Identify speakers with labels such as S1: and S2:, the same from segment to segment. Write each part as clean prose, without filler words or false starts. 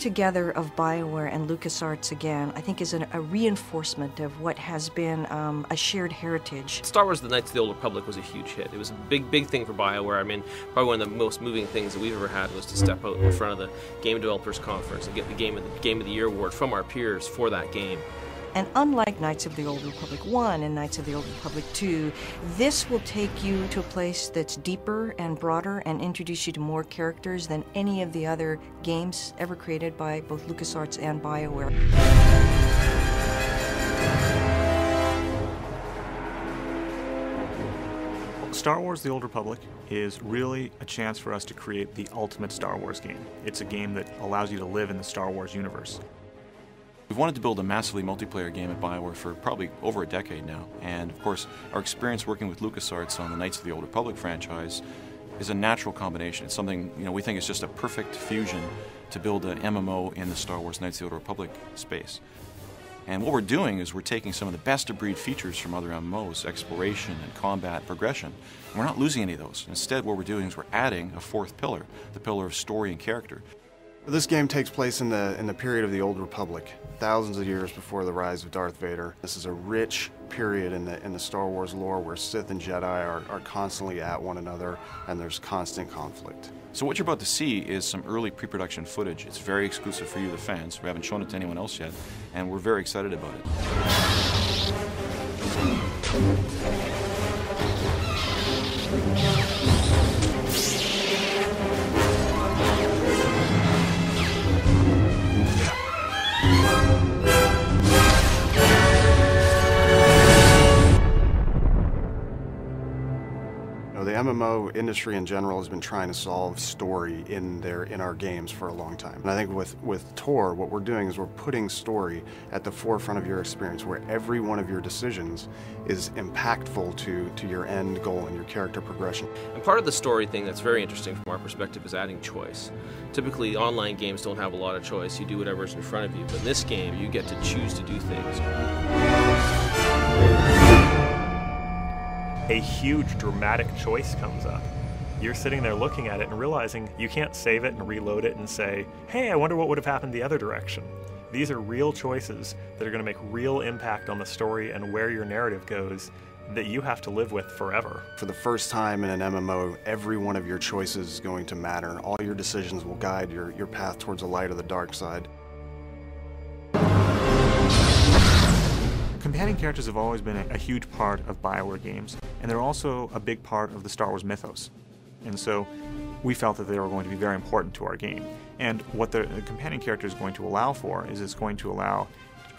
S1: together of BioWare and LucasArts again, I think is a reinforcement of what has been a shared heritage.
S2: Star Wars: The Knights of the Old Republic was a huge hit. It was a big thing for BioWare. I mean, probably one of the most moving things that we've ever had was to step out in front of the Game Developers Conference and get the Game of the Year award from our peers for that game.
S1: And unlike Knights of the Old Republic 1 and Knights of the Old Republic 2, this will take you to a place that's deeper and broader and introduce you to more characters than any of the other games ever created by both LucasArts and BioWare.
S3: Star Wars: The Old Republic is really a chance for us to create the ultimate Star Wars game. It's a game that allows you to live in the Star Wars universe.
S4: We've wanted to build a massively multiplayer game at BioWare for probably over a decade now, and of course our experience working with LucasArts on the Knights of the Old Republic franchise is a natural combination. It's something, we think is just a perfect fusion to build an MMO in the Star Wars Knights of the Old Republic space. And what we're doing is we're taking some of the best-of-breed features from other MMOs, exploration and combat, progression, and we're not losing any of those. Instead, what we're doing is we're adding a fourth pillar, the pillar of story and character.
S5: This game takes place in the period of the Old Republic, thousands of years before the rise of Darth Vader. This is a rich period in the Star Wars lore where Sith and Jedi are constantly at one another and there's constant conflict.
S4: So what you're about to see is some early pre-production footage. It's very exclusive for you, the fans. We haven't shown it to anyone else yet, and we're very excited about it.
S5: The MMO industry in general has been trying to solve story in our games for a long time. And I think with Tor, what we're doing is we're putting story at the forefront of your experience, where every one of your decisions is impactful to your end goal and your character progression.
S2: And part of the story thing that's very interesting from our perspective is adding choice. Typically, online games don't have a lot of choice. You do whatever's in front of you. But in this game, you get to choose to do things.
S3: A huge dramatic choice comes up. You're sitting there looking at it and realizing you can't save it and reload it and say, hey, I wonder what would have happened the other direction. These are real choices that are going to make real impact on the story and where your narrative goes that you have to live with forever.
S5: For the first time in an MMO, every one of your choices is going to matter. All your decisions will guide your path towards the light or the dark side.
S3: Companion characters have always been a huge part of BioWare games, and they're also a big part of the Star Wars mythos. And so we felt that they were going to be very important to our game. And what the companion character is going to allow for is it's going to allow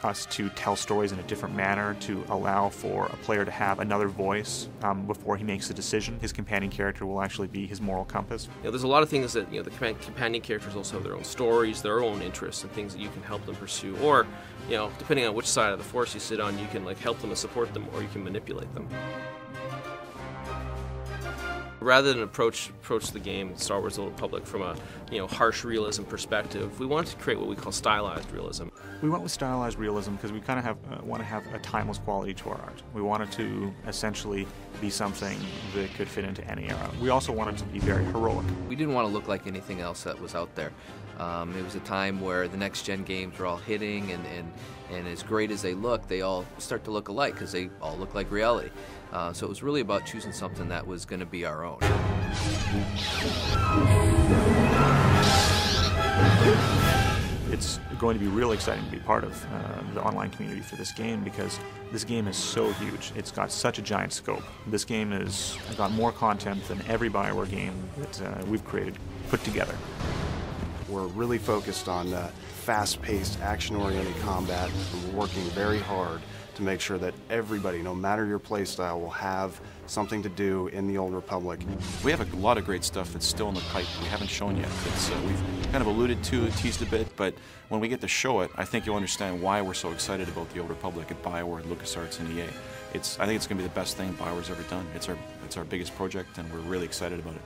S3: us to tell stories in a different manner, to allow for a player to have another voice before he makes a decision. His companion character will actually be his moral compass.
S2: There's a lot of things that the companion characters also have their own stories, their own interests, and things that you can help them pursue. Or, depending on which side of the force you sit on, you can help them and support them, or you can manipulate them. Rather than approach the game, Star Wars: The Old Republic, from a harsh realism perspective, we wanted to create what we call stylized realism.
S3: We went with stylized realism because we kind of want to have a timeless quality to our art. We wanted to essentially be something that could fit into any era. We also wanted to be very heroic.
S6: We didn't want to look like anything else that was out there. It was a time where the next-gen games were all hitting, and as great as they look, they all start to look alike because they all look like reality. So it was really about choosing something that was going to be our own.
S3: It's going to be really exciting to be part of the online community for this game because this game is so huge. It's got such a giant scope. This game has got more content than every BioWare game that we've created put together.
S5: We're really focused on fast-paced, action-oriented combat, and we're working very hard to make sure that everybody, no matter your playstyle, will have something to do in the Old Republic.
S4: We have a lot of great stuff that's still in the pipe we haven't shown yet. We've kind of alluded to, teased a bit, but when we get to show it, I think you'll understand why we're so excited about the Old Republic at BioWare, LucasArts, and EA. I think it's going to be the best thing BioWare's ever done. It's our biggest project, and we're really excited about it.